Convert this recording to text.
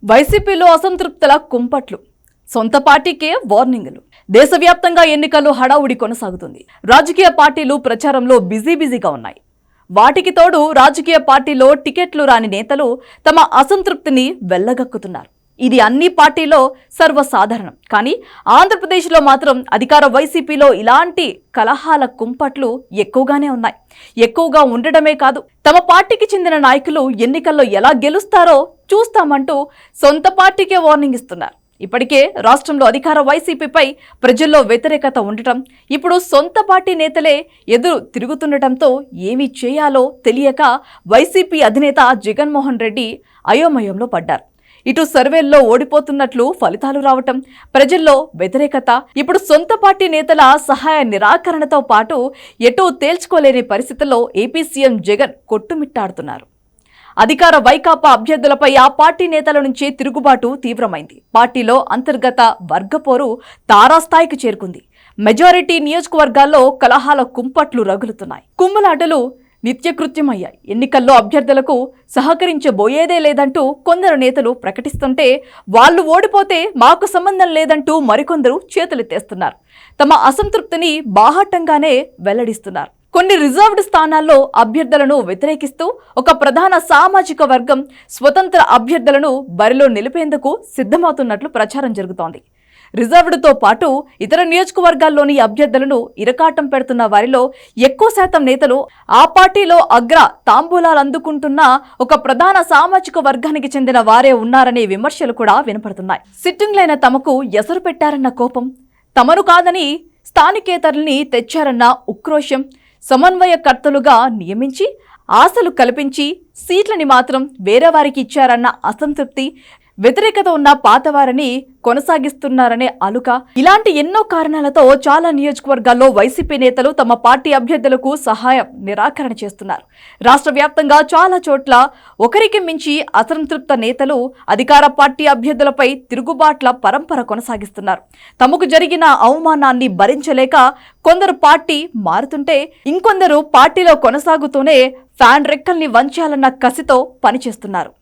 వైసీపీలో అసంతృప్తుల కుంపట్లు, సొంత పార్టీకే వార్నింగులు. దేశవ్యాప్తంగా ఎన్నికలు హడావుడి కొనసాగుతుంది. రాజకీయ పార్టీలు ప్రచారంలో బిజీగా ఉన్నాయి. వాటికి తోడు రాజకీయ పార్టీలో టికెట్లు రాని నేతలు తమ అసంతృప్తిని వెళ్లగక్కుతున్నారు. ఇది అన్ని పార్టీలో సర్వసాధారణం. కానీ ఆంధ్రప్రదేశ్లో మాత్రం అధికార వైసీపీలో ఇలాంటి కలహాల కుంపట్లు ఎక్కువగానే ఉన్నాయి. ఎక్కువగా ఉండడమే కాదు, తమ పార్టీకి చెందిన నాయకులు ఎన్నికల్లో ఎలా గెలుస్తారో చూస్తామంటూ సొంత పార్టీకే వార్నింగ్ ఇస్తున్నారు. ఇప్పటికే రాష్ట్రంలో అధికార వైసీపీపై ప్రజల్లో వ్యతిరేకత ఉండటం, ఇప్పుడు సొంత పార్టీ నేతలే ఎదురు తిరుగుతుండటంతో ఏమీ చేయాలో తెలియక వైసీపీ అధినేత జగన్మోహన్ రెడ్డి అయోమయంలో పడ్డారు. ఇటు సర్వేల్లో ఓడిపోతున్నట్లు ఫలితాలు రావటం, ప్రజల్లో వ్యతిరేకత, ఇప్పుడు సొంత పార్టీ నేతల సహాయ నిరాకరణతో పాటు ఎటూ తేల్చుకోలేని పరిస్థితుల్లో ఏపీ సీఎం జగన్ కొట్టుమిట్టాడుతున్నారు. అధికార వైకాపా అభ్యర్థులపై ఆ పార్టీ నేతల నుంచి తిరుగుబాటు తీవ్రమైంది. పార్టీలో అంతర్గత వర్గపోరు తారాస్థాయికి చేరుకుంది. మెజారిటీ నియోజకవర్గాల్లో కలహాల కుంపట్లు రగులుతున్నాయి. కుమ్మలాటలు నిత్యకృత్యమయ్యాయి. ఎన్నికల్లో అభ్యర్థులకు సహకరించబోయేదే లేదంటూ కొందరు నేతలు ప్రకటిస్తుంటే, వాళ్ళు ఓడిపోతే మాకు సంబంధం లేదంటూ మరికొందరు చేతులెత్తేస్తున్నారు. తమ అసంతృప్తిని బాహాటంగానే వెల్లడిస్తున్నారు. కొన్ని రిజర్వ్డ్ స్థానాల్లో అభ్యర్థులను వ్యతిరేకిస్తూ ఒక ప్రధాన సామాజిక వర్గం స్వతంత్ర అభ్యర్థులను బరిలో నిలిపేందుకు సిద్ధమవుతున్నట్లు ప్రచారం జరుగుతోంది. రిజర్వ్డ్తో పాటు ఇతర నియోజకవర్గాల్లోని అభ్యర్థులను ఇరకాటం పెడుతున్న వారిలో ఎక్కువ శాతం నేతలు ఆ పార్టీలో అగ్ర తాంబూలాలు అందుకుంటున్న ఒక ప్రధాన సామాజిక వర్గానికి చెందిన వారే ఉన్నారనే విమర్శలు కూడా వినపడుతున్నాయి. సిట్టింగ్లైన తమకు ఎసరు పెట్టారన్న కోపం, తమను కాదని స్థానికేతరుల్ని తెచ్చారన్న ఉక్రోషం, సమన్వయకర్తలుగా నియమించి ఆశలు కల్పించి సీట్లని మాత్రం వేరే వారికి ఇచ్చారన్న అసంతృప్తి, వ్యతిరేకత ఉన్న పాతవారిని కొనసాగిస్తున్నారనే అలుక, ఇలాంటి ఎన్నో కారణాలతో చాలా నియోజకవర్గాల్లో వైసీపీ నేతలు తమ పార్టీ అభ్యర్థులకు సహాయం నిరాకరణ చేస్తున్నారు. రాష్ట్ర వ్యాప్తంగా చాలా చోట్ల ఒకరికి మించి అసంతృప్త నేతలు అధికార పార్టీ అభ్యర్థులపై తిరుగుబాట్ల పరంపర కొనసాగిస్తున్నారు. తమకు జరిగిన అవమానాన్ని భరించలేక కొందరు పార్టీ మారుతుంటే, ఇంకొందరు పార్టీలో కొనసాగుతూనే ఫ్యాన్ రెక్కల్ని వంచాలన్న కసితో పనిచేస్తున్నారు.